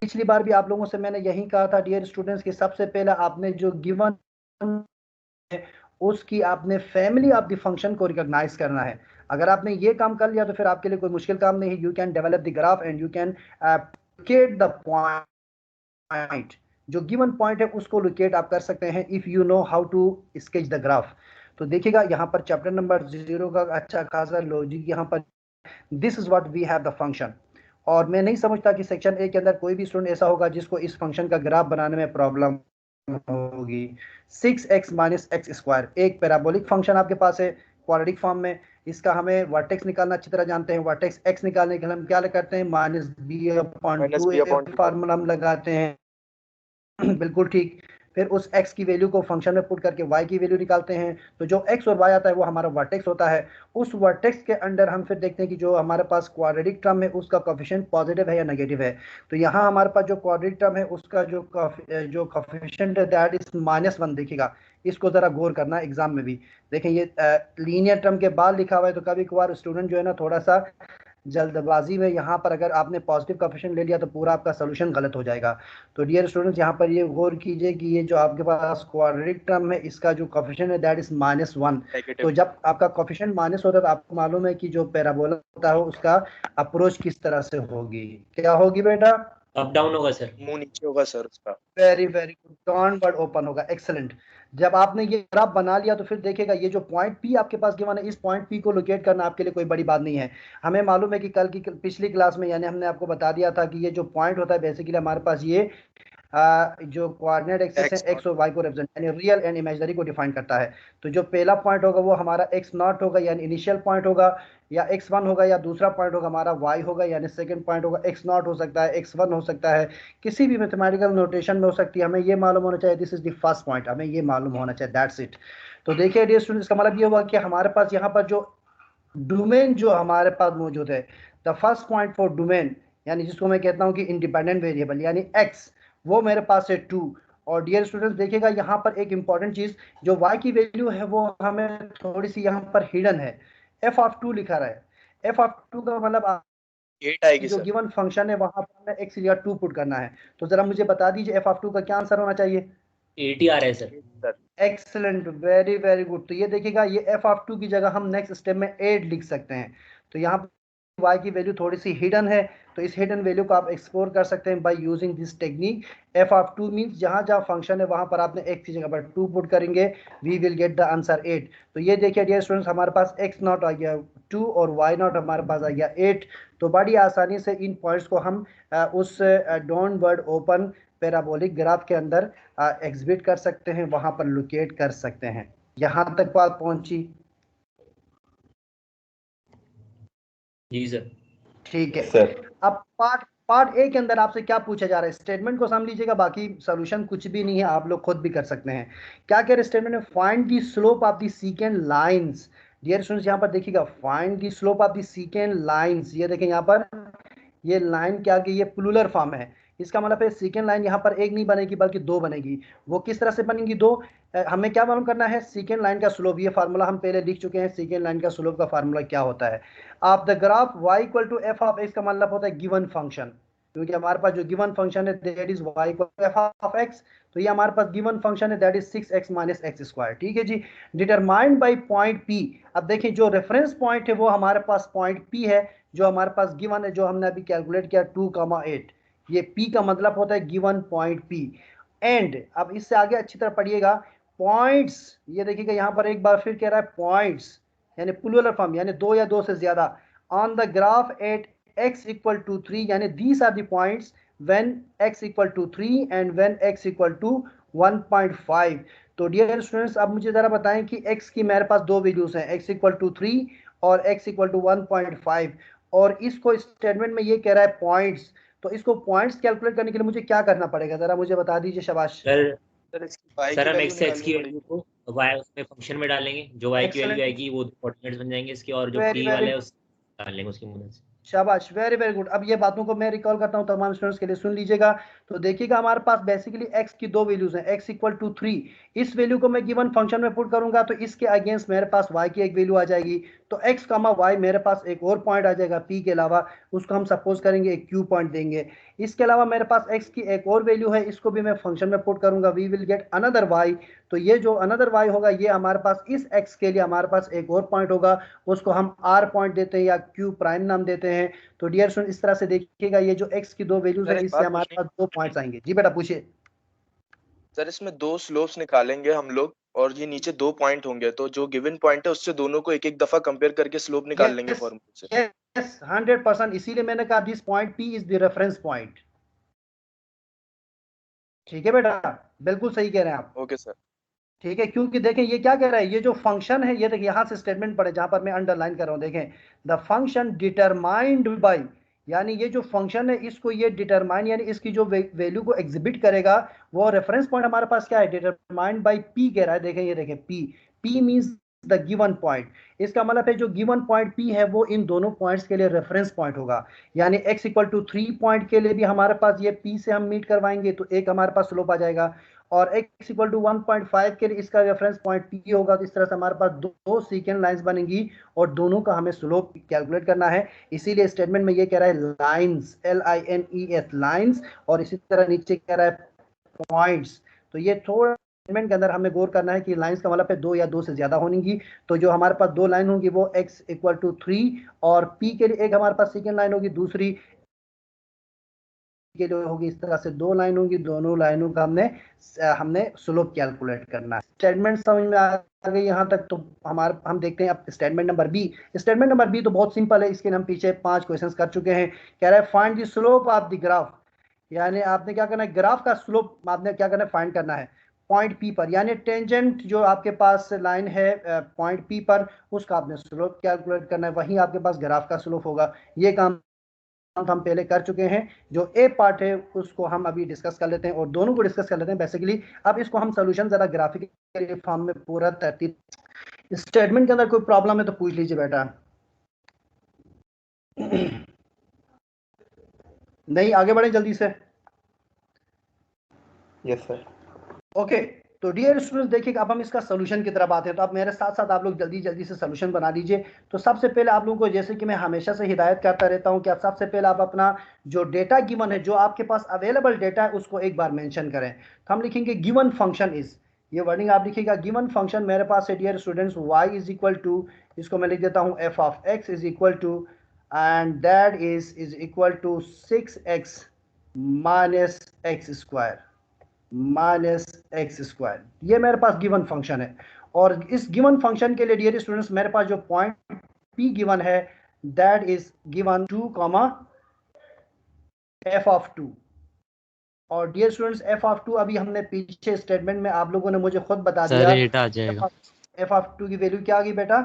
पिछली बार भी आप लोगों से मैंने यही कहा था डियर स्टूडेंट्स कि सबसे पहले आपने जो गिवन है उसकी आपने फैमिली ऑफ द फंक्शन को रिकॉग्नाइज करना है। अगर आपने ये काम कर लिया तो फिर आपके लिए कोई मुश्किल काम नहीं है। You can develop the graph and you can locate the point. जो गिवन पॉइंट है उसको लोकेट आप कर सकते हैं if you know how to sketch the graph. तो देखिएगा यहाँ पर चैप्टर नंबर 0 का अच्छा खासा लॉजिक यहाँ पर, this is what we have the function. और मैं नहीं समझता कि सेक्शन ए के अंदर कोई भी स्टूडेंट ऐसा होगा जिसको इस फंक्शन का ग्राफ बनाने में प्रॉब्लम होगी। 6x माइनस एक्स स्क्वायर एक पैराबोलिक फंक्शन आपके पास है क्वाड्रेटिक फॉर्म में। इसका हमें वर्टेक्स निकालना अच्छी तरह जानते हैं। वर्टेक्स एक्स निकालने के लिए हम क्या करते हैं, minus B upon minus two b upon two formula हम लगाते हैं। बिल्कुल ठीक। फिर उस x की वैल्यू को फंक्शन में पुट करके y की वैल्यू निकालते हैं। तो जो x और y आता है वो हमारा वर्टेक्स होता है। उस वर्टेक्स के अंदर हम फिर देखते हैं कि जो हमारे पास क्वाड्रेटिक टर्म है उसका कोफिशिएंट पॉजिटिव है या नेगेटिव है। तो यहाँ हमारे पास जो क्वाड्रेटिक टर्म है उसका जो कोफिशिएंट है दैट इज -1। देखिएगा, इसको जरा गौर करना एग्जाम में भी। देखें ये लीनियर टर्म के बाद लिखा हुआ है, तो कभी कभार स्टूडेंट जो है ना थोड़ा सा जल्दबाजी में यहाँ पर अगर आपने पॉजिटिव कोफिशिएंट ले लिया तो पूरा आपका सोल्यूशन गलत हो जाएगा। तो डियर स्टूडेंट्स यहाँ पर ये गौर कीजिए कि ये जो आपके पास क्वाड्रेटिक टर्म है इसका जो कोफिशिएंट है दैट इज -1। नेगेटिव। तो जब आपका कोफिशिएंट माइनस होता है तो आपको मालूम है कि जो पैराबोला होता है उसका अप्रोच किस तरह से होगी। क्या होगी बेटा? अप डाउन होगा सर। मुंह नीचे होगा सर उसका। Very very good, downward open होगा। एक्सेलेंट। जब आपने ये ग्राफ बना लिया तो फिर देखिएगा ये जो पॉइंट पी आपके पास गिवन है इस पॉइंट पी को लोकेट करना आपके लिए कोई बड़ी बात नहीं है। हमें मालूम है कि कल की पिछली क्लास में यानी हमने आपको बता दिया था कि ये जो पॉइंट होता है बेसिकली हमारे पास ये जो कोऑर्डिनेट एक्सिस है एक्स एक्स और वाई को रिप्रेजेंट यानी रियल एंड इमेजिनरी को डिफाइन करता है। तो जो पहला पॉइंट होगा वो हमारा एक्स नॉट होगा यानी इनिशियल पॉइंट होगा, या x1 होगा, या दूसरा पॉइंट होगा हमारा y होगा यानी सेकंड पॉइंट होगा। x नॉट हो सकता है, x1 हो सकता है, किसी भी मैथमेटिकल नोटेशन में हो सकती है। हमें ये मालूम होना चाहिए this is the first point, हमें ये मालूम होना चाहिए, दैट्स इट। तो देखिए डियर स्टूडेंट्स, इसका मतलब ये हुआ कि हमारे पास यहाँ पर जो डोमेन जो हमारे पास मौजूद है, the first point for domain यानी जिसको मैं कहता हूँ कि इंडिपेंडेंट वेरिएबल यानी x, वो मेरे पास है 2। और डियर स्टूडेंट्स देखिएगा यहाँ पर एक इंपॉर्टेंट चीज, जो y की वैल्यू है वो हमें थोड़ी सी यहाँ पर हिडन है, f(2) लिखा रहा है। f(2) का मतलब 8 आएगी जो सर। गिवन फंक्शन है वहां पर हमें x या 2 पुट करना है। तो जरा मुझे बता दीजिए f(2) का क्या आंसर होना चाहिए? 80 आ रहा है sir. 8 sir. Excellent, very very good. तो ये देखिएगा ये f(2) की जगह हम नेक्स्ट स्टेप में 8 लिख सकते हैं। तो यहाँ पर y की वैल्यू थोड़ी सी हिडन है, तो इस हिडन वैल्यू को आप एक्सप्लोर कर सकते हैं by using this technique. f(2) means जहां जहां फंक्शन है वहां पर आपने x की जगह पर 2 पुट करेंगे, we will get the answer 8। तो ये देखिए डियर स्टूडेंट्स, हमारे पास x नॉट आ गया 2 और y नॉट हमारे पास आ गया 8। तो बड़ी आसानी से इन पॉइंट्स को हम उस डाउनवर्ड ओपन पैराबोलिक ग्राफ के अंदर एग्जिबिट कर सकते हैं, वहां पर लोकेट कर सकते हैं। यहां तक बात पहुंची? जी सर। ठीक है सर। अब पार्ट पार्ट ए के अंदर आपसे क्या पूछा जा रहा है, स्टेटमेंट को समझ लीजिएगा, बाकी सॉल्यूशन कुछ भी नहीं है, आप लोग खुद भी कर सकते हैं। क्या कह रहे स्टेटमेंट में, find the slope of the सीकेंड lines. Dear students यहाँ पर देखिएगा, find the slope of the सीकेंड lines. ये देखें यहाँ पर ये लाइन क्या की, ये प्लूरल फॉर्म है। इसका मतलब है सेकेंड लाइन यहाँ पर एक नहीं बनेगी बल्कि दो बनेगी। वो किस तरह से बनेंगी दो, हमें क्या मालूम करना है, सेकेंड लाइन का स्लोप। ये फार्मूला हम पहले लिख चुके हैं, सेकेंड लाइन का स्लोप का फार्मूला क्या होता है। आप the graph y equal to f of x का मतलब होता है गिवन फंक्शन, क्योंकि हमारे पास जो गिवन फंक्शन है that is y equal to f of x. तो ये हमारे पास गिवन फंक्शन है that is 6x minus x square. ठीक है जी। Determined by point P। अब देखिए जो रेफरेंस पॉइंट है वो हमारे पास पॉइंट P है, जो हमारे पास गिवन है, जो हमने अभी कैलकुलेट किया 2,8। ये P का मतलब होता है गिवन पॉइंट P। एंड अब इससे आगे अच्छी तरह पढ़िएगा, पॉइंट्स, ये देखिएगा यहाँ पर एक बार फिर कह रहा है पॉइंट्स यानी प्लूरल फॉर्म यानी दो या दो से ज्यादा, on the graph at x equal to 3 यानी these are the points when x equal to 3 and when x equal to 1.5। तो डियर स्टूडेंट्स अब मुझे जरा बताएं कि x की मेरे पास दो वैल्यूज हैं, x इक्वल टू 3 और x इक्वल टू 1.5, और इसको स्टेटमेंट में ये कह रहा है पॉइंट्स। तो इसको पॉइंट्स कैलकुलेट करने के लिए मुझे क्या करना पड़ेगा, जरा मुझे बता दीजिए। शाबाश सर सर इसकी y सर की हम वैल्यू x से x की निकालनी वैल्यू पड़ेगी। को y उसमें फंक्शन में डालेंगे, जो y की वैल्यू एक्सेलेंट, आएगी वो कोऑर्डिनेट्स बन जाएंगे इसके, और जो वेरी p वेरी वाला है गुड, उस डाल लेंगे उसकी मदद से। शाबाश, वेरी वेरी गुड। अब ये बातों को मैं रिकॉल करता हूं तमाम स्टूडेंट्स के लिए, सुन लीजिएगा। तो देखिएगा हमारे पास बेसिकली x की दो वैल्यूज हैं, x इक्वल टू 3। इस वैल्यू को मैं गिवन फंक्शन में पुट करूंगा तो इसके अगेंस्ट मेरे पास y की एक वैल्यू आ जाएगी। तो x, y मेरे पास एक और पॉइंट आ जाएगा p के अलावा, उसको हम सपोज करेंगे एक q पॉइंट देंगे। इसके अलावा मेरे पास x की एक और वैल्यू है, इसको भी मैं फंक्शन में पुट करूंगा, we will get another y। तो ये जो अनदर y होगा ये हमारे पास इस x के लिए हमारे पास एक और पॉइंट होगा, उसको हम r पॉइंट देते हैं या q प्राइम नाम देते हैं। तो डियर स्टूडेंट इस तरह से देखिएगा, ये जो x की दो वैल्यूज सर, है एक इससे बात हमारे पूछनी पास 2 पॉइंट्स आएंगे। जी बेटा पूछिए। सर, इसमें दो स्लोप्स निकालेंगे हम लोग और ये नीचे 2 पॉइंट होंगे, तो जो गिवन पॉइंट है उससे दोनों को एक एक दफा कंपेयर करके स्लोप निकाल लेंगे फॉर्मूले से। यस 100%, इसीलिए मैंने कहा this point P is the reference point. ठीक है बेटा, बिल्कुल सही कह रहे हैं आप। Okay sir. ठीक है, क्योंकि देखें ये क्या कह रहा है, ये जो फंक्शन है, ये देखिए यहां से स्टेटमेंट पढ़े जहां पर मैं अंडरलाइन कर रहा हूं, देखें द फंक्शन डिटरमाइंड बाय, यानी ये जो फंक्शन है इसको ये डिटरमाइन यानी इसकी जो वैल्यू को एग्जिबिट करेगा वो रेफरेंस पॉइंट हमारे पास क्या है, डिटरमाइंड बाय पी कह रहा है। देखें ये देखें P means the given point, इसका मतलब है जो गिवन पॉइंट पी है वो इन दोनों पॉइंट्स के लिए रेफरेंस पॉइंट होगा। यानी x इक्वल टू 3 पॉइंट के लिए भी हमारे पास ये p से हम मीट करवाएंगे तो एक हमारे पास स्लोप आ जाएगा, और x इक्वल टू 1.5 के लिए इसका रेफरेंस पॉइंट p होगा। तो इस तरह से हमारे पास दो सीकेंड लाइंस बनेंगी और दोनों का हमें स्लोप कैलकुलेट करना है। इसीलिए स्टेटमेंट में ये कह रहा है लाइंस, LINES लाइंस, और इसी तरह नीचे कह रहा है पॉइंट्स। तो ये थोड़ा स्टेटमेंट के अंदर हमें गौर करना है कि लाइंस का मतलब है 2 या 2 से ज्यादा होंगी। तो जो हमारे पास 2 लाइन होंगी वो x इक्वल टू 3 और p के लिए एक हमारे पास सेकेंड लाइन होगी, दूसरी के लिए होगी। इस तरह से 2 लाइन होंगी, दोनों लाइनों का हमने स्लोप कैलकुलेट करना है। स्टेटमेंट समझ में आ गई यहाँ तक? तो हम देखते हैं अब statement number B. Statement number B तो बहुत सिंपल है, इसके हम पीछे 5 क्वेश्चंस कर चुके हैं। कह रहा है find the slope of the graph, यानी आपने क्या करना है, ग्राफ का स्लोप आपने क्या करना है, फाइंड करना है पॉइंट पी पर, यानी टेंजेंट जो आपके पास लाइन है पॉइंट पी पर, उसका आपने स्लोप कैलकुलेट करना है, वहीं आपके पास ग्राफ का स्लोप होगा। ये काम हम पहले कर चुके हैं। जो ए पार्ट है उसको हम अभी डिस्कस कर लेते हैं और दोनों को डिस्कस कर लेते हैं बेसिकली। अब इसको हम सोल्यूशन जरा ग्राफिकल फॉर्म में पूरा तरतीब, स्टेटमेंट के अंदर कोई प्रॉब्लम है तो पूछ लीजिए बेटा। नहीं आगे बढ़े जल्दी से। Yes sir. ओके, तो डियर स्टूडेंट्स देखिए अब हम इसका सोल्यूशन की तरफ आते हैं। तो आप मेरे साथ साथ आप लोग जल्दी जल्दी से सोल्यूशन बना लीजिए। तो सबसे पहले आप लोगों को, जैसे कि मैं हमेशा से हिदायत करता रहता हूं कि आप सबसे पहले आप अपना जो डेटा गिवन है, जो आपके पास अवेलेबल डेटा है, उसको एक बार मेंशन करें। तो हम लिखेंगे गिवन फंक्शन इज, ये वर्डिंग आप लिखिएगा, गिवन फंक्शन मेरे पास है dear students y is equal to, इसको मैं लिख देता हूँ f of x is equal to, and that is equal to 6x minus x square minus x square. ये मेरे पास गिवन फंक्शन है, और इस गिवन फंक्शन के लिए डियर स्टूडेंट्स मेरे पास जो पॉइंट पी गिवन है that is given 2, F of 2। और डियर स्टूडेंट्स एफ ऑफ 2 अभी हमने पीछे स्टेटमेंट में आप लोगों ने मुझे खुद बता दिया, आ जाएगा। एफ ऑफ 2 की वैल्यू क्या आ गई बेटा,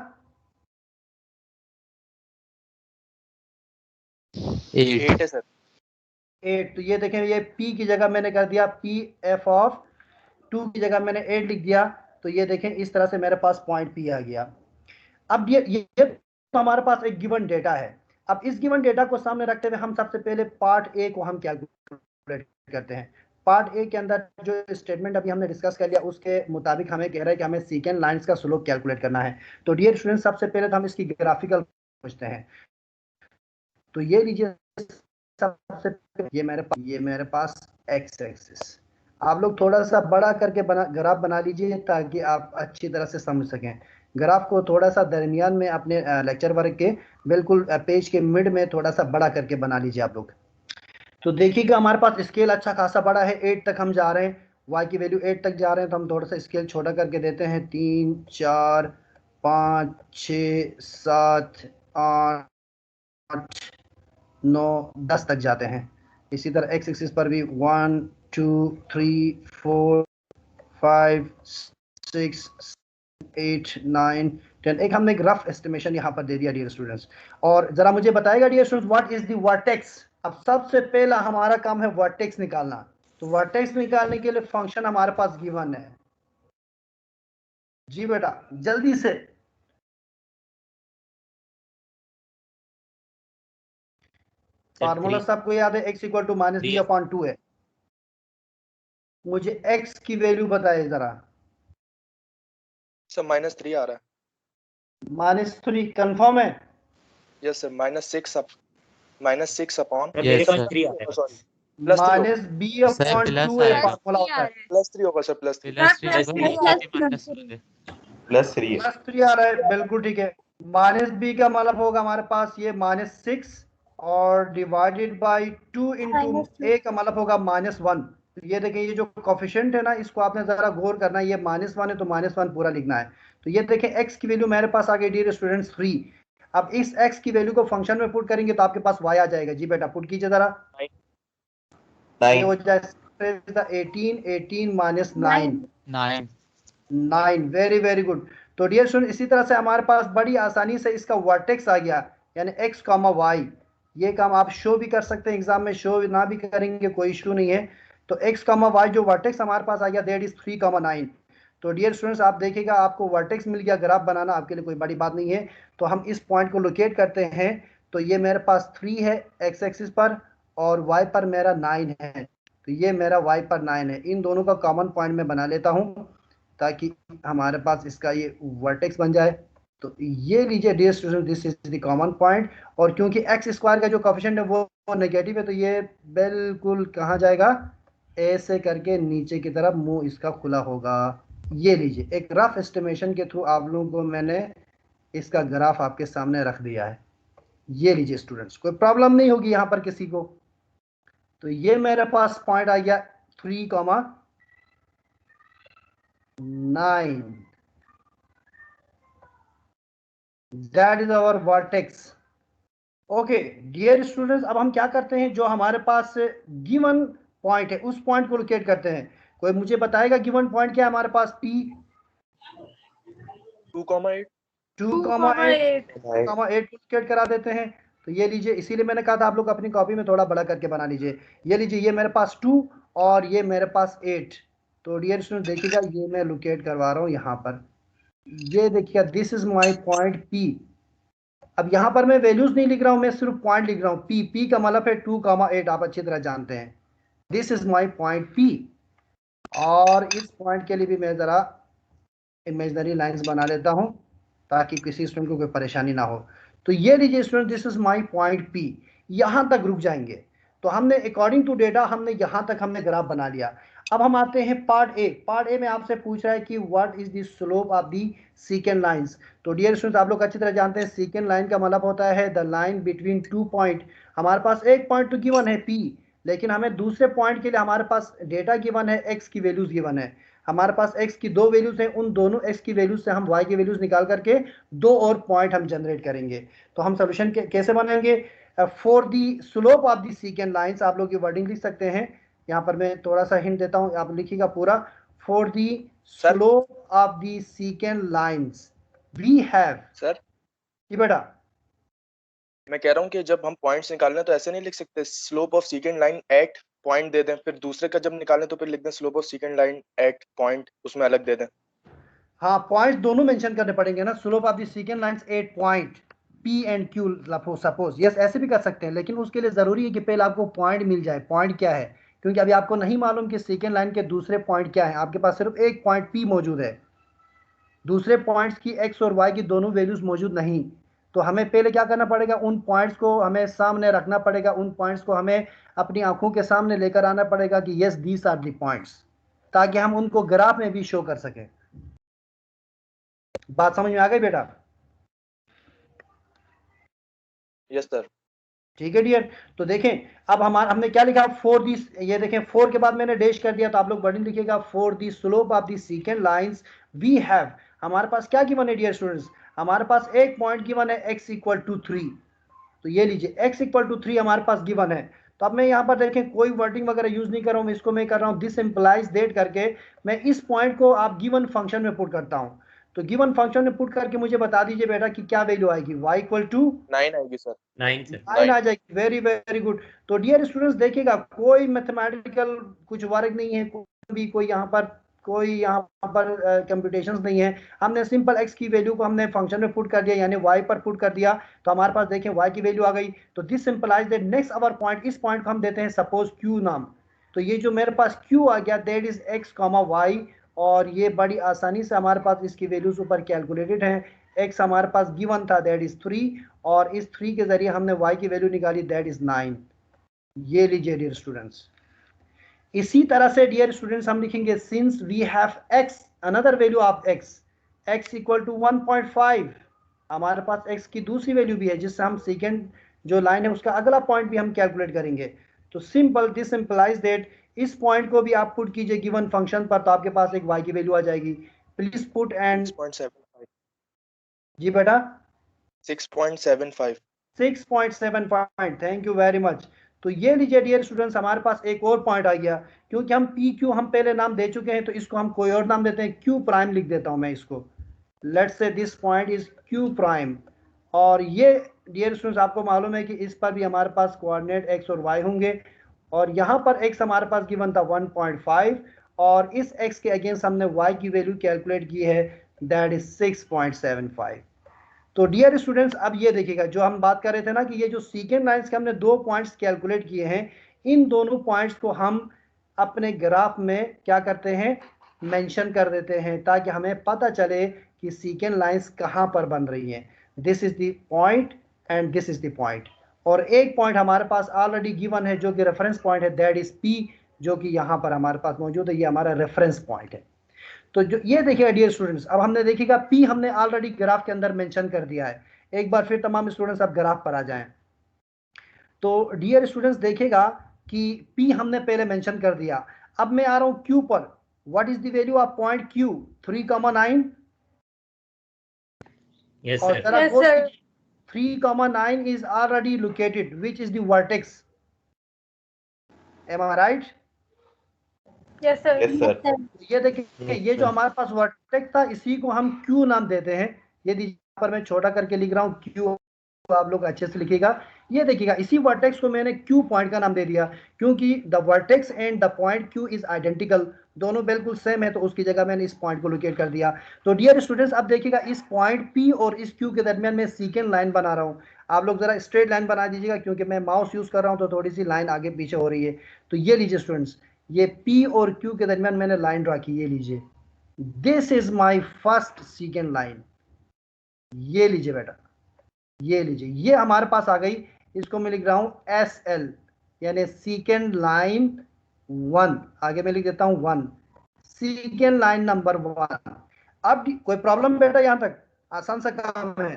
8 है सर। 8। तो ये देखें, ये p की जगह मैंने कर दिया p, f ऑफ 2 की जगह मैंने 8 लिख दिया। तो ये देखें इस तरह से मेरे पास पॉइंट p आ गया। अब ये तो हमारे पास एक गिवन डेटा है। अब इस गिवन डेटा को सामने रखते हुए हम सबसे पहले पार्ट ए को हम कैलकुलेट करते हैं। पार्ट ए के अंदर जो स्टेटमेंट अभी हमने डिस्कस कर लिया उसके मुताबिक हमें कह रहा है कि हमें सीकेंड लाइंस का स्लोप कैलकुलेट करना है। तो डियर स्टूडेंट सबसे पहले तो हम इसकी ग्राफिकल समझते हैं। तो ये लीजिए, सबसे ये मेरे पास एक्स एक्सिस, आप लोग थोड़ा सा बड़ा करके ग्राफ बना लीजिए ताकि आप अच्छी तरह से समझ सकें। ग्राफ को थोड़ा सा दरमियान में अपने लेक्चर वर्क के बिल्कुल पेज के मिड में थोड़ा सा बड़ा करके बना लीजिए आप लोग। तो देखिएगा हमारे पास स्केल अच्छा खासा बड़ा है, 8 तक हम जा रहे हैं, y की वैल्यू 8 तक जा रहे हैं। तो हम थोड़ा सा स्केल छोटा करके देते हैं, 3 4 5 6 7 8 9 10 तक जाते हैं। इसी तरह एक्स एक्सिस पर भी 1 2 3 4 5 6 8 9 10, एक हमने एक रफ एस्टिमेशन यहाँ पर दे दिया डियर स्टूडेंट्स। और जरा मुझे बताएगा dear students what is the vertex. अब सबसे पहला हमारा काम है वर्टेक्स निकालना। तो वर्टेक्स निकालने के लिए फंक्शन हमारे पास गिवन है। जी बेटा जल्दी से, फार्मूला सबको याद है, x equal to minus B upon 2 है। मुझे x की वैल्यू बताइए जरा। सर -3 आ रहा है। -3 कंफर्म है? Yes sir, -6 upon sorry. Minus B upon two A formula होता है। +3 होगा सर, +3 +3 आ रहा है, बिल्कुल ठीक है। माइनस बी का मतलब होगा हमारे पास ये -6 और डिवाइडेड बाई 2 इंटू ए का मतलब होगा -1। तो ये देखें, ये जो कोफिशिएंट है ना, इसको आपने जरा गौर करना है। ये -1 है तो -1 पूरा लिखना है। तो ये देखें, x की वैल्यू मेरे पास आ गई डियर स्टूडेंट्स 3। अब इस x की वैल्यू को फंक्शन में पुट करेंगे तो आपके पास y आ जाएगा। जी बेटा पुट कीजिए जरा। 9 ये हो जाए 18 माइनस 9। Very very good. तो डियर स्टूडेंट, इसी तरह से हमारे पास बड़ी आसानी से इसका वर्टेक्स आ गया, यानी x, y। ये काम आप शो भी कर सकते हैं एग्जाम में, शो ना भी करेंगे कोई इशू नहीं है। तो x, y जो वर्टेक्स हमारे पास आ गया दैट इज 3, 9। तो डियर स्टूडेंट्स, आप देखिएगा आपको वर्टेक्स मिल गया। ग्राफ बनाना आपके लिए कोई बड़ी बात नहीं है। तो हम इस पॉइंट को लोकेट करते हैं। तो ये मेरे पास 3 है x एक्सिस पर और y पर मेरा 9 है। तो ये मेरा y पर 9 है। इन दोनों का कॉमन पॉइंट मैं बना लेता हूँ ताकि हमारे पास इसका ये वर्टेक्स बन जाए। तो ये लीजिए dear student, this is the common point. और क्योंकि एक्स स्क्वायर का जो कोफिशिएंट है वो नेगेटिव है, तो ये बिल्कुल कहाँ जाएगा, ऐसे करके नीचे की तरफ मुंह इसका खुला होगा। ये लीजिए, एक रफ एस्टिमेशन के थ्रू आप लोगों को मैंने इसका ग्राफ आपके सामने रख दिया है। ये लीजिए स्टूडेंट्स, कोई प्रॉब्लम नहीं होगी यहाँ पर किसी को। तो ये मेरे पास पॉइंट आ गया 3, 9। That is our vertex. Okay dear students, अब हम क्या करते हैं, जो हमारे पास गिवन पॉइंट है उस पॉइंट को लोकेट करते हैं। कोई मुझे बताएगा गिवन पॉइंट क्या है हमारे पास? P 2,8 2,8 लोकेट करा देते हैं। तो ये लीजिए, इसीलिए मैंने कहा था आप लोग अपनी कॉपी में थोड़ा बड़ा करके बना लीजिए। ये लीजिए, ये मेरे पास 2 और ये मेरे पास 8। तो डियर स्टूडेंट देखिएगा, ये मैं लोकेट करवा रहा हूँ यहाँ पर। ये देखिएगा, this is my point P। अब यहाँ पर मैं वैल्यूज नहीं लिख रहा हूँ, मैं सिर्फ पॉइंट लिख रहा हूँ। P का मतलब है 2,8, आप अच्छी तरह जानते हैं। This is my point P। और इस पॉइंट के लिए भी मैं ज़रा इमेजनरी लाइंस बना लेता हूँ ताकि किसी स्टूडेंट को कोई परेशानी ना हो। तो ये लीजिए student, this is my point P। यहाँ तक रुक जाएंगे। तो हमने अकॉर्डिंग टू डेटा हमने यहाँ तक हमने ग्राफ बना लिया। अब हम आते हैं पार्ट ए। पार्ट ए में आपसे पूछ रहा है कि what is the slope of the सीकेंड lines. तो डियर स्टूडेंट्स, आप लोग अच्छी तरह जानते हैं सीकेंड लाइन का मतलब होता है द लाइन बिटवीन 2 पॉइंट। हमारे पास एक पॉइंट तो गिवन है P, लेकिन हमें दूसरे पॉइंट के लिए हमारे पास डेटा गिवन है, x की वैल्यूज गिवन है। हमारे पास x की 2 वैल्यूज हैं, उन दोनों x की वैल्यूज से हम y की वैल्यूज निकाल करके 2 और पॉइंट हम जनरेट करेंगे। तो हम सोल्यूशन कैसे बनाएंगे? For the slope of the सीकेंड lines, आप लोग ये वर्डिंग लिख सकते हैं। यहाँ पर मैं थोड़ा सा हिंट देता हूँ, आप लिखिएगा पूरा। For the slope of the सीकेंड lines we have. Sir ji बेटा, मैं कह रहा हूँ कि जब हम पॉइंट्स निकालने तो ऐसे नहीं लिख सकते slope of second line at point दे दें, फिर दूसरे का जब निकालें तो फिर लिख दें slope of second line at point, उसमें अलग दे दें। हाँ, पॉइंट्स दोनों मेंशन करने पड़ेंगे ना। Slope of the second lines 8 point P and Q suppose. Yes, ऐसे भी कर सकते हैं, लेकिन उसके लिए जरूरी है कि पहले आपको पॉइंट मिल जाए। पॉइंट क्या है? क्योंकि अभी आपको नहीं मालूम कि सेकंड लाइन के दूसरे पॉइंट क्या है। आपके पास सिर्फ एक पॉइंट P मौजूद है, दूसरे पॉइंट्स की x और y की दोनों वैल्यूज मौजूद नहीं। तो हमें पहले क्या करना पड़ेगा, उन पॉइंट्स को हमें सामने रखना पड़ेगा, उन पॉइंट्स को हमें अपनी आंखों के सामने लेकर आना पड़ेगा कि yes these are the points, ताकि हम उनको ग्राफ में भी शो कर सकें। बात समझ में आ गई बेटा? Yes sir. ठीक है डियर। तो देखें, अब हमने क्या लिखा, फॉर दी, ये देखें 4 के बाद मैंने डैश कर दिया, तो आप लोग वर्डिंग लिखिएगा for the slope of the second lines we have. हमारे पास क्या गिवन है डियर स्टूडेंट्स? हमारे पास एक पॉइंट गिवन है x इक्वल टू 3। तो ये लीजिए, x इक्वल टू 3 हमारे पास गिवन है। तो अब मैं यहाँ पर देखें कोई वर्डिंग वगैरह यूज नहीं कर रहा हूँ, इसको मैं कर रहा हूँ दिस इंप्लाइज दैट करके। मैं इस पॉइंट को आप गिवन फंक्शन में पुट करता हूँ। तो गिवन फंक्शन में पुट करके मुझे बता दीजिए बेटा कि क्या वैल्यू आएगी। y इक्वल टू 9 आएगी सर। 9 आ जाएगी। Very very good. तो डियर स्टूडेंट्स देखिएगा, कोई मैथमेटिकल कुछ वर्क नहीं है, कोई यहाँ पर कंप्यूटेशंस नहीं है। हमने सिंपल x की वैल्यू को हमने फंक्शन में पुट कर दिया, यानी y पर पुट कर दिया। तो हमारे पास देखें y की वैल्यू आ गई। तो this सिंपलाइज that next our point, इस पॉइंट को हम देते हैं सपोज q नाम। तो ये जो मेरे पास q आ गया दैट इज x, y। और ये बड़ी आसानी से हमारे पास इसकी वैल्यूज ऊपर कैलकुलेटेड हैं। x हमारे पास गिवन था दैट इज 3, और इस 3 के जरिए हमने y की वैल्यू निकाली दैट इज 9। ये लीजिए डियर स्टूडेंट्स। इसी तरह से डियर स्टूडेंट्स हम लिखेंगे since we have x another value of x equal to 1.5, हमारे पास x की दूसरी वैल्यू भी है जिससे हम सेकेंड जो लाइन है उसका अगला पॉइंट भी हम कैलकुलेट करेंगे। तो सिंपल दिस इंप्लाइज दैट इस पॉइंट को भी आप पुट कीजिए गिवन फंक्शन पर, तो आपके पास एक y की वैल्यू आ जाएगी। प्लीज पुट एंड 6.75 जी बेटा 6.75 6.75, थैंक यू वेरी मच। तो ये लीजिए डियर स्टूडेंट्स हमारे पास एक और पॉइंट आ गया, क्योंकि हम पी क्यू हम पहले नाम दे चुके हैं तो इसको हम कोई और नाम देते हैं, क्यू प्राइम लिख देता हूं मैं इसको। Let's say this point is Q prime. और ये डियर स्टूडेंट्स आपको मालूम है कि इस पर भी हमारे पास कोऑर्डिनेट एक्स और वाई होंगे, और यहाँ पर एक्स हमारे पास गिवन था 1.5 और इस एक्स के अगेंस्ट हमने वाई की वैल्यू कैलकुलेट की है, दैट इज 6.75। तो डियर स्टूडेंट्स अब ये देखिएगा जो हम बात कर रहे थे ना कि ये जो सीकेंड लाइंस के हमने दो पॉइंट्स कैलकुलेट किए हैं, इन दोनों पॉइंट्स को हम अपने ग्राफ में क्या करते हैं, मेंशन कर देते हैं, ताकि हमें पता चले कि सीकेंड लाइंस कहाँ पर बन रही हैं। This is the point and this is the point, और एक पॉइंट हमारे पास ऑलरेडी गिवन है जो कि रेफरेंस पॉइंट है, दैट इज पी, जो कि यहाँ पर हमारे पास मौजूद है, ये हमारा रेफरेंस पॉइंट है। तो जो ये देखिएगा डियर स्टूडेंट्स, अब हमने देखिएगा पी हमने ऑलरेडी ग्राफ के अंदर मेंशन कर दिया है। एक बार फिर तमाम स्टूडेंट्स अब ग्राफ पर आ जाएं। तो डियर स्टूडेंट्स देखिएगा कि पी हमने पहले मेंशन कर दिया। अब मैं आ रहा हूं क्यू पर। What is the value of point Q? 3,9। Yes और सर। जरा Yes, गौर sir. कीजिए 3,9 is already located, which is the vertex. Am I right? Yes, sir. Yes, sir. ये देखिए ये जो हमारे पास वर्टेक्स था इसी को हम क्यू नाम देते हैं। यदि यहाँ पर मैं छोटा करके लिख रहा हूँ क्यू, आप लोग अच्छे से लिखिएगा। ये देखिएगा इसी वर्टेक्स को मैंने क्यू पॉइंट का नाम दे दिया, क्योंकि the vertex and the point Q is identical, दोनों बिल्कुल सेम है, तो उसकी जगह मैंने इस पॉइंट को लोकेट कर दिया। तो डियर स्टूडेंट्स अब देखिएगा इस पॉइंट पी और इस क्यू के दरमियान मैं सीकेंड लाइन बना रहा हूँ। आप लोग जरा स्ट्रेट लाइन बना दीजिएगा, क्योंकि मैं माउस यूज कर रहा हूँ तो थोड़ी सी लाइन आगे पीछे हो रही है। तो ये लीजिए स्टूडेंट्स, ये P और Q के दरमियान मैंने लाइन ड्रा की, ये लीजिए, this is my first सीकेंड line. ये लीजिए बेटा, ये लीजिए, ये हमारे पास आ गई। इसको मैं लिख रहा हूं SL, यानी सीकेंड लाइन 1, आगे मैं लिख देता हूं 1, सीकेंड लाइन नंबर 1। अब कोई प्रॉब्लम बेटा? यहां तक आसान सा काम है।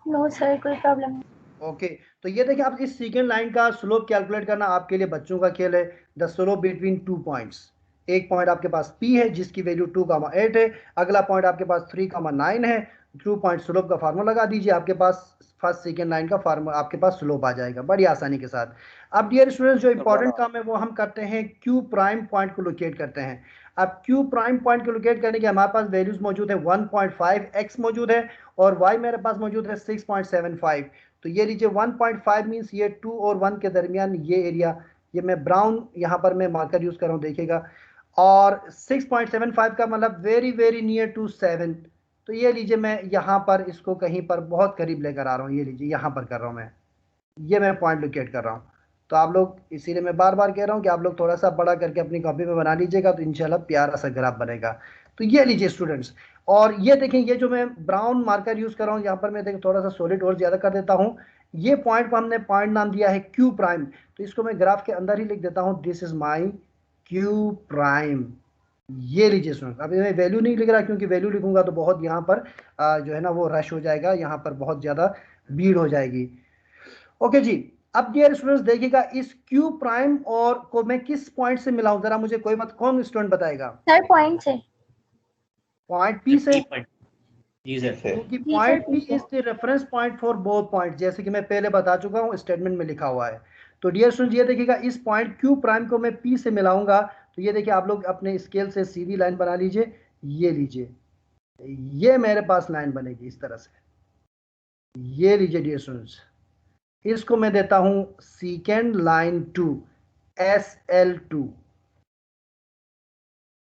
No, sir. कोई प्रॉब्लम नहीं। ओके तो ये देखिए आप इस सीकेंड लाइन का स्लोप कैलकुलेट करना आपके लिए बच्चों का खेल है। द स्लोप बिटवीन 2 पॉइंट्स, एक पॉइंट आपके पास P है जिसकी वैल्यू 2,8 है, अगला पॉइंट आपके पास 3,9 है। 2 पॉइंट स्लोप का फार्मूला लगा दीजिए, आपके पास फर्स्ट सेकेंड लाइन का फार्मूला आपके पास स्लोप आ जाएगा बड़ी आसानी के साथ। अब डियर स्टूडेंट्स जो इंपॉर्टेंट काम है वो हम करते हैं, क्यू प्राइम पॉइंट को लोकेट करते हैं। अब क्यू प्राइम पॉइंट को लोकेट करने के हमारे पास वैल्यूज मौजूद है, 1.5 x मौजूद है और y मेरे पास मौजूद है 6.75। तो ये लीजिए 1.5 मीन्स ये 2 और 1 के दरमियान ये एरिया, ये मैं ब्राउन यहाँ पर मैं मार्कर यूज कर रहा हूँ देखिएगा, और 6.75 का मतलब वेरी वेरी नियर टू 7। तो ये लीजिए मैं यहाँ पर इसको कहीं पर बहुत करीब लेकर आ रहा हूँ, ये लीजिए यहाँ पर कर रहा हूँ मैं, ये मैं पॉइंट लोकेट कर रहा हूँ। तो आप लोग, इसीलिए मैं बार बार कह रहा हूँ कि आप लोग थोड़ा सा बड़ा करके अपनी कॉपी में बना लीजिएगा, तो इंशाल्लाह प्यारा सा ग्राफ बनेगा। तो ये लीजिए स्टूडेंट्स, और ये देखें ये जो मैं ब्राउन मार्कर यूज कर रहा हूँ यहाँ पर, मैं देखिए थोड़ा सा सॉलिड और ज्यादा कर देता हूँ। ये पॉइंट को हमने पॉइंट नाम दिया है क्यू प्राइम, तो इसको मैं ग्राफ के अंदर ही लिख देता हूँ, this is my Q prime. ये लीजिए स्टूडेंट, अभी मैं वैल्यू नहीं लिख रहा क्योंकि वैल्यू लिखूंगा तो बहुत यहाँ पर जो है ना वो रश हो जाएगा, यहाँ पर बहुत ज्यादा भीड़ हो जाएगी। ओके जी, अब डियर स्टूडेंट्स देखिएगा इस क्यू प्राइम और को मैं किस पॉइंट से मिलाऊं, जरा मुझे कोई बात, कौन स्टूडेंट बताएगा? सर पॉइंट से। पॉइंट पी से, जी सर। क्योंकि point P is the reference point for both point, जैसे कि मैं पहले बता चुका हूं, स्टेटमेंट में लिखा हुआ है। तो डियर स्टूडेंट ये देखिएगा इस पॉइंट क्यू प्राइम को मैं पी से मिलाऊंगा, तो ये देखिए आप लोग अपने स्केल से सीधी लाइन बना लीजिए, ये लीजिए, ये मेरे पास लाइन बनेगी इस तरह से, ये लीजिए डियर स्टूडेंट्स, इसको मैं देता हूं सीकेंड लाइन 2, SL2,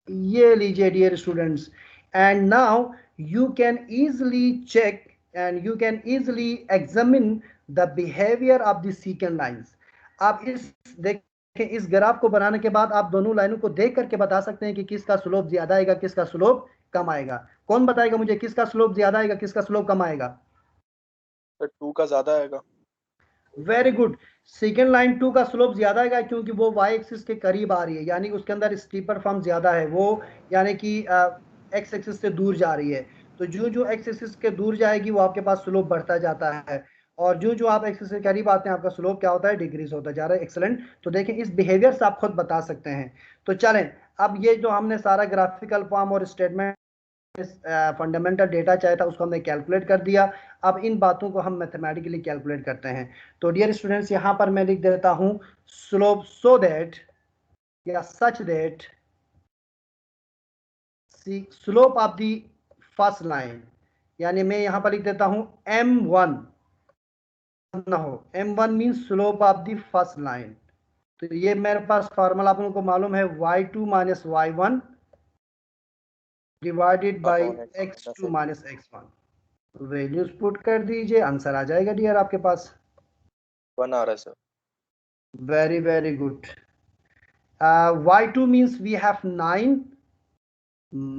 ये लीजिए dear students. And now you can easily check and you can easily examine the behavior of the secant lines. आप इस देखें, इस ग्राफ को बनाने के बाद आप दोनों लाइनों को देख करके बता सकते हैं कि किसका स्लोप ज्यादा आएगा, किसका स्लोप कम आएगा। कौन बताएगा मुझे किसका स्लोप ज्यादा आएगा, किसका स्लोप कम आएगा? तो 2 का ज्यादा आएगा। Very good. सेकेंड लाइन 2 का स्लोप ज्यादा आएगा क्योंकि वो वाई एक्सिस के करीब आ रही है, यानी उसके अंदर स्टीपर फॉर्म ज्यादा है, वो यानी कि एक्स एक्सिस से दूर जा रही है। तो जो जो एक्स एक्सिस के दूर जाएगी वो आपके पास स्लोप बढ़ता जाता है, और जो जो आप एक्सिस के करीब आते हैं आपका स्लोप क्या होता है, डिक्रीज होता जा रहा है। एक्सेलेंट। तो देखें इस बिहेवियर से आप खुद बता सकते हैं। तो चलें, अब ये जो हमने सारा ग्राफिकल फॉर्म और स्टेटमेंट फंडामेंटल डेटा चाहिए था उसको हमने कैलकुलेट कर दिया। अब इन बातों को हम मैथमेटिकली कैलकुलेट करते हैं। तो डियर स्टूडेंट्स, यहां पर मैं लिख देता हूं स्लोप सो दैट या such that slope of the first line, यानी मैं यहां पर लिख देता हूं m1 ना हो, m1 mean slope of the first line. तो ये मेरे पास फार्मूला आप लोगों को मालूम है, y2 minus y1 divided by x2 minus x1। Values put कर दीजिए, आंसर आ जाएगा डियर आपके पास। 1 आ रहा है sir. Very very good. y2 means we have 9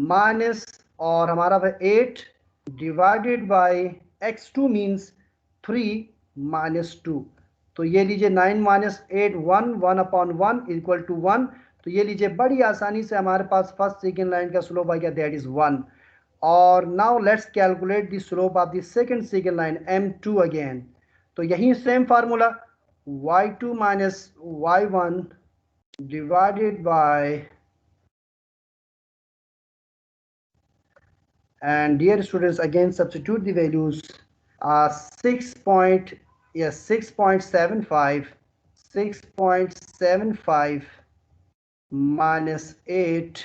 minus और हमारा 8 divided by x2 means 3 minus 2। तो ये लीजिए 9 माइनस 8 1 1 अपॉन 1 इक्वल टू 1। तो ये लीजिए बड़ी आसानी से हमारे पास फर्स्ट सेकेंड लाइन का स्लोप आ गया, दैट इज 1। और now let's calculate the slope of the second line m2 again. तो यही same formula y2 minus y1 divided by, and dear students again substitute the values, 6.75 minus 8,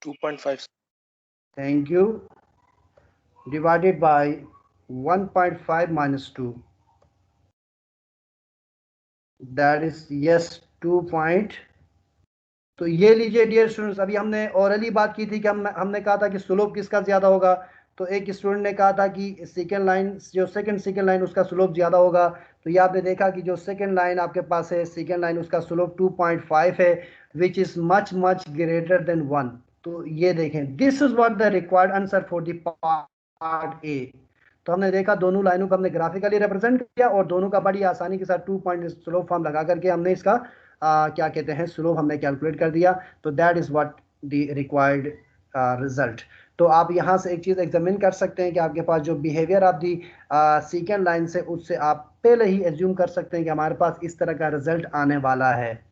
2.5 thank you, divided by 1.5 minus 2, that is yes 2 point। तो ये लीजिए dear students, अभी हमने orally बात की थी कि हमने कहा था कि स्लोप किसका ज्यादा होगा। तो एक स्टूडेंट ने कहा था कि सेकेंड लाइन, जो सेकेंड लाइन उसका स्लोप ज्यादा होगा। तो ये आपने देखा कि जो सेकेंड लाइन आपके पास है, सेकेंड लाइन उसका स्लोप 2.5 है, which is much much greater than 1। तो ये देखें, this is what the required answer for the part A. तो हमने देखा दोनों लाइनों को हमने ग्राफिकली रिप्रेजेंट किया और दोनों का बड़ी आसानी के साथ 2 पॉइंट स्लोप फॉर्म लगा करके हमने इसका क्या कहते हैं स्लोप हमने कैलकुलेट कर दिया। तो that is what the required result. तो आप यहाँ से एक चीज़ एग्जामिन कर सकते हैं कि आपके पास जो behaviour of the second line से, उससे आप पहले ही एज्यूम कर सकते हैं कि हमारे पास इस तरह का रिजल्ट आने वाला है।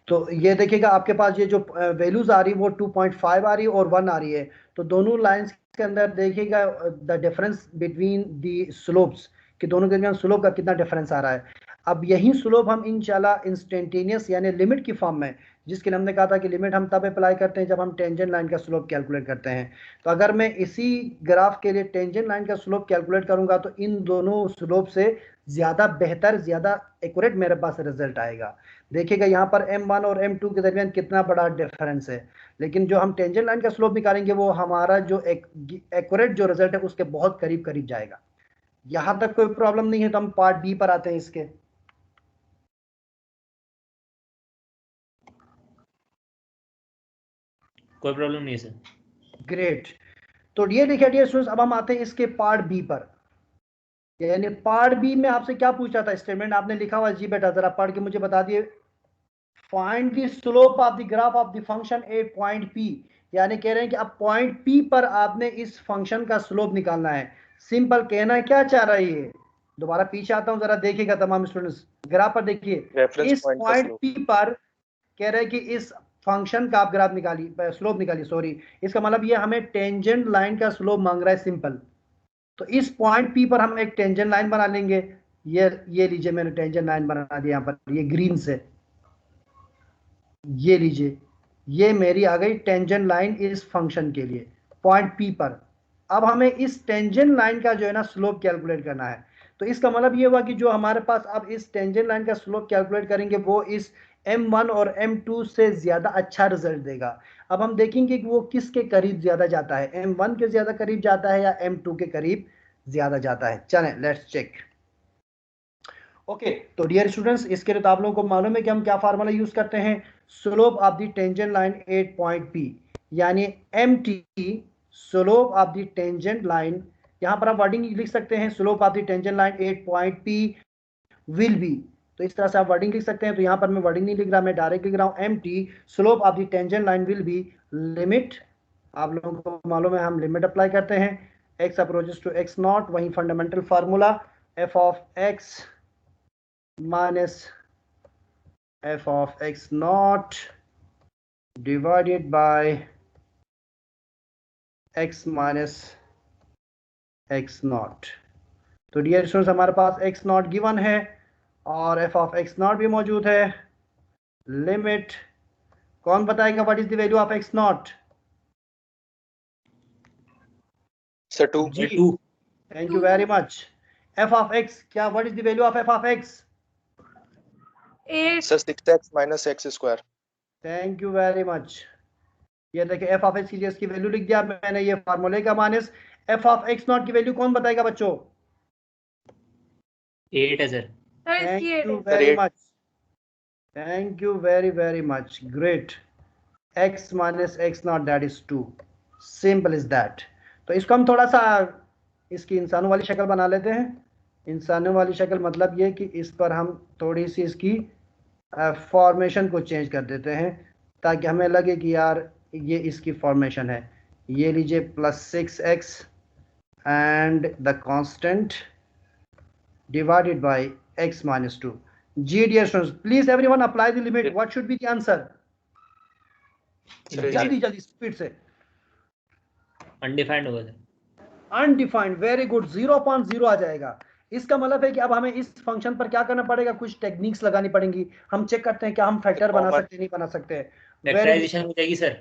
तो ये देखिएगा आपके पास ये जो वैल्यूज आ रही है वो 2.5 आ रही है और 1 आ रही है। तो दोनों लाइंस के अंदर देखिएगा the difference between the slopes, कि दोनों के दरमियान स्लोप का कितना डिफरेंस आ रहा है। अब यही स्लोप हम इंशाल्लाह इंस्टेंटेनियस यानी लिमिट की फॉर्म में, जिसके लिए हमने कहा था कि लिमिट हम तब अप्लाई करते हैं जब हम टेंजेंट लाइन का स्लोप कैलकुलेट करते हैं। तो अगर मैं इसी ग्राफ के लिए टेंजेंट लाइन का स्लोप कैलकुलेट करूंगा तो इन दोनों स्लोप से ज़्यादा बेहतर, ज़्यादा एक्यूरेट मेरे पास रिजल्ट आएगा। देखिएगा यहाँ पर m1 और m2 के दरमियान कितना बड़ा डिफरेंस है, लेकिन जो हम टेंजेंट लाइन का स्लोप निकालेंगे वो हमारा जो एक्यूरेट जो रिजल्ट है उसके बहुत करीब करीब जाएगा। यहाँ तक कोई प्रॉब्लम नहीं है। तो हम पार्ट बी पर आते हैं इसके। कोई प्रॉब्लम नहीं है सर। ग्रेट। तो ये देखिए डियर स्टूडेंट्स, अब हम आते हैं इसके पार्ट बी पर। यानी पार्ट बी में आपसे क्या पूछा था, स्टेटमेंट आपने लिखा हुआ जी बेटा, जरा पढ़ के मुझे बता दिए। Find the slope of the graph of the function at point P. यानी कह रहे हैं कि अब पॉइंट पी पर आपने इस फंक्शन का स्लोप निकालना है। सिंपल कहना क्या चाह रही है, दोबारा पीछे आता हूं, जरा देखिएगा तमाम स्टूडेंट्स, ग्राफ पर देखिए। इस पॉइंट पी पर कह रहे हैं कि इस फंक्शन का आप ग्राफ निकालिए, स्लोप निकालिए, सॉरी, इसका मतलब ये हमें टेंजेंट लाइन का स्लोप मांग रहा है सिंपल। तो इस पॉइंट पी पर हम एक टेंजेंट लाइन बना लेंगे। ये लीजिए मैंने टेंजेंट लाइन बना दिया यहाँ पर, ये ग्रीन से, ये लीजिए, ये मेरी आ गई टेंजेंट लाइन इस फंक्शन के लिए पॉइंट पी पर। अब हमें इस टेंजेंट लाइन का जो है ना स्लोप कैलकुलेट करना है। तो इसका मतलब ये हुआ कि जो हमारे पास अब इस टेंजेंट लाइन का स्लोप कैलकुलेट करेंगे वो इस m1 और m2 से ज्यादा अच्छा रिजल्ट देगा। अब हम देखेंगे कि वो किसके करीब ज्यादा जाता है, m1 के ज्यादा करीब जाता है या m2 के करीब ज्यादा जाता है। चलें लेट्स चेक। ओके, तो डियर स्टूडेंट्स, इसके लिए तो आप लोगों को मालूम है कि हम क्या फार्मूला यूज करते हैं, slope of the tangent line at point P, यानी mt slope of the tangent line, यहाँ पर आप वर्डिंग लिख सकते हैं slope of the tangent line at point P will be, तो इस तरह से आप वर्डिंग लिख सकते हैं। तो यहाँ पर मैं वर्डिंग नहीं लिख रहा, मैं डायरेक्ट लिख रहा हूँ empty slope of the tangent line will be limit, आप लोगों को मालूम है हम लिमिट अप्लाई करते हैं, x approaches to x naught, वही fundamental formula f of x minus f of x naught divided by x minus x naught. तो डियर स्टूडेंट्स हमारे पास x नॉट गिवन है और f ऑफ x नॉट भी मौजूद है। लिमिट कौन बताएगा what is the value of x naught? Sir 2। जी, thank you very much. f of x, क्या what is the value of f of x? 8 sir 6x minus x square. Thank you very much. ये देखिए f of x की लिए इसकी value लिख दिया मैंने, ये फार्मूले का minus f of x not की वैल्यू कौन बताएगा बच्चों? 8 है सर। थैंक इसकी 8 यू है। Very eight. Much, thank you very very much, great. x minus x not that is 2, simple is that. तो इसको हम थोड़ा सा इसकी इंसानों वाली शक्ल बना लेते हैं। इंसानों वाली शक्ल मतलब ये कि इस पर हम थोड़ी सी इसकी फॉर्मेशन को चेंज कर देते हैं ताकि हमें लगे कि यार ये इसकी फॉर्मेशन है। ये लीजिए plus 6x and the constant divided by x minus 2। जी dear students, please everyone apply the limit, what should be the answer? जल्दी जल्दी स्पीड से। अनडिफाइंड होगा सर। अनडिफाइंड, वेरी गुड, 0.0 आ जाएगा। इसका मतलब है कि अब हमें इस फंक्शन पर क्या करना पड़ेगा, कुछ टेक्निक्स लगानी पड़ेंगी। हम चेक करते हैं क्या हम फैक्टर बना सकते हैं नहीं बना सकते हैं। फैक्टराइजेशन हो जाएगी सर।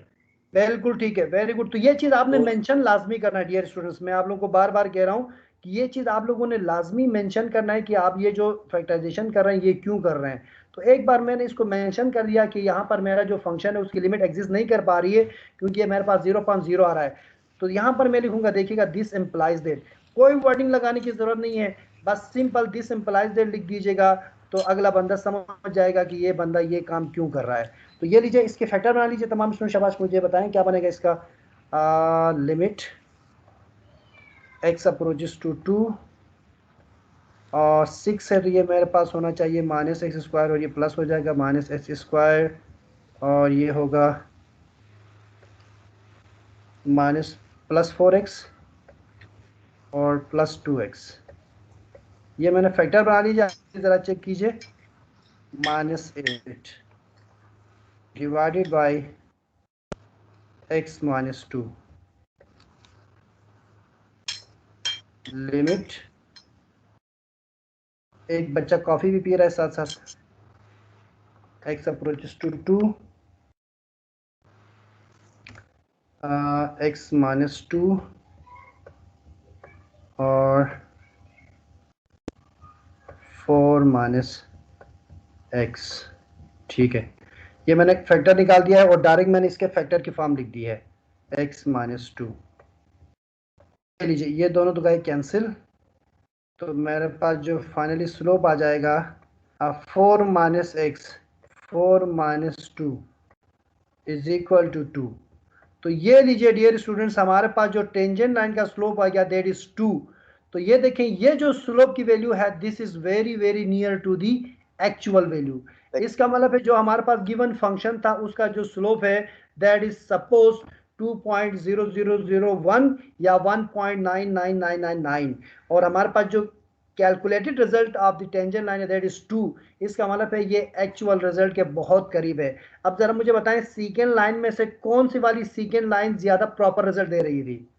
बिल्कुल ठीक है, वेरी गुड। तो ये चीज आपने तो मेंशन लाजमी करना है डियर स्टूडेंट्स, मैं आप लोगों को बार बार कह रहा हूँ कि ये चीज आप लोगों ने लाजमी मेंशन करना है कि आप ये जो फैक्टराइजेशन कर रहे हैं ये क्यों कर रहे हैं। तो एक बार मैंने इसको मेंशन कर दिया कि यहाँ पर मेरा जो फंक्शन है उसकी लिमिट एग्जिस्ट नहीं कर पा रही है क्योंकि ये मेरे पास 0.0 आ रहा है। तो यहाँ पर मैं लिखूंगा, देखिएगा दिस इम्प्लाइज दैट, कोई वर्डिंग लगाने की जरूरत नहीं है, बस सिंपल दिस इम्प्लाइज दैट लिख दीजिएगा तो अगला बंदा समझ जाएगा कि ये बंदा ये काम क्यों कर रहा है। तो ये लीजिए, इसके फैक्टर बना लीजिए तमाम स्टूडेंट, शाबाश। मुझे बताएं क्या बनेगा इसका? लिमिट x अप्रोचेस टू 2 और 6 है तो ये मेरे पास होना चाहिए माइनस एक्स स्क्वायर और ये प्लस हो जाएगा माइनस एक्स स्क्वायर और ये होगा माइनस प्लस 4x और प्लस 2x। ये मैंने फैक्टर बना लीजिए, ज़रा चेक कीजिए। Minus 8 divided by x minus 2 limit, एक बच्चा कॉफी भी पी रहा है साथ साथ, x approaches to 2 x minus 2 और 4 माइनस x। ठीक है, ये मैंने फैक्टर निकाल दिया है और डायरेक्ट मैंने इसके फैक्टर की फॉर्म लिख दी है x माइनस 2। लीजिए ये दोनों तो गए कैंसिल, तो मेरे पास जो फाइनली स्लोप आ जाएगा 4 minus x 4 minus 2 is equal to 2। तो ये लीजिए डियर स्टूडेंट्स, हमारे पास जो टेंजेंट लाइन का स्लोप आ गया दैट इज 2। तो ये देखें, ये जो स्लोप की वैल्यू है this is very very near to the actual value. इसका मतलब है जो हमारे पास गिवन फंक्शन था उसका जो स्लोप है दैट इज सपोज 2.0001 या 1.99999 और हमारे पास जो calculated result of the tangent line that is 2। इसका मतलब है ये एक्चुअल रिजल्ट के बहुत करीब है। अब जरा मुझे बताएं सेकेंड लाइन में से कौन सी वाली सेकेंड लाइन ज्यादा प्रॉपर रिजल्ट दे रही थी?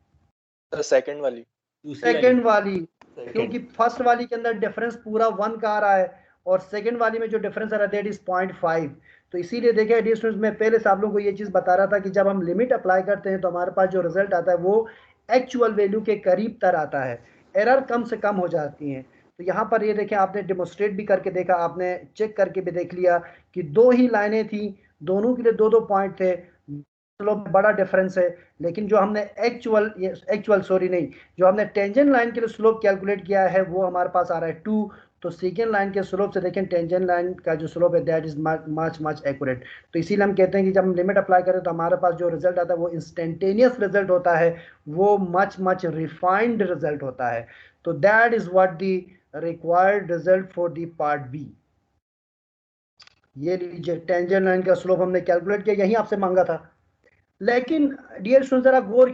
सेकंड वाली। सेकेंड वाली, क्योंकि फर्स्ट वाली के अंदर डिफरेंस पूरा 1 का आ रहा है और सेकेंड वाली में जो डिफरेंस आ रहा है दैट इज 0.5। तो इसीलिए देखिए डियर स्टूडेंट्स, मैं पहले से आप लोगों को ये चीज बता रहा था कि जब हम लिमिट अप्लाई करते हैं तो हमारे पास जो रिजल्ट आता है वो एक्चुअल वैल्यू के करीब तर आता है, एरर कम से कम हो जाती हैं। तो यहाँ पर ये देखें, आपने डेमोस्ट्रेट भी करके देखा, आपने चेक करके भी देख लिया कि दो ही लाइनें थी, दोनों के लिए दो दो पॉइंट थे, स्लोप में बड़ा डिफरेंस है, लेकिन जो हमने जो हमने टेंजेंट लाइन के लिए स्लोप कैलकुलेट किया है वो हमारे पास आ रहा है 2। तो सेकेंड लाइन के स्लोप से देखें टेंजेंट लाइन का जो स्लोप है that is much much accurate. तो इसीलिए हम कहते हैं कि जब हम लिमिट अप्लाई करें तो हमारे पास जो रिजल्ट आता है वो इंस्टेंटेनियस रिजल्ट होता है, वो मच मच रिफाइंड रिजल्ट होता है। तो that is what the required result for the part B. ये लीजिए टेंजेंट लाइन का स्लोप हमने कैलकुलेट किया, यही आपसे मांगा था। लेकिन डियर स्टूडेंट जरा गौर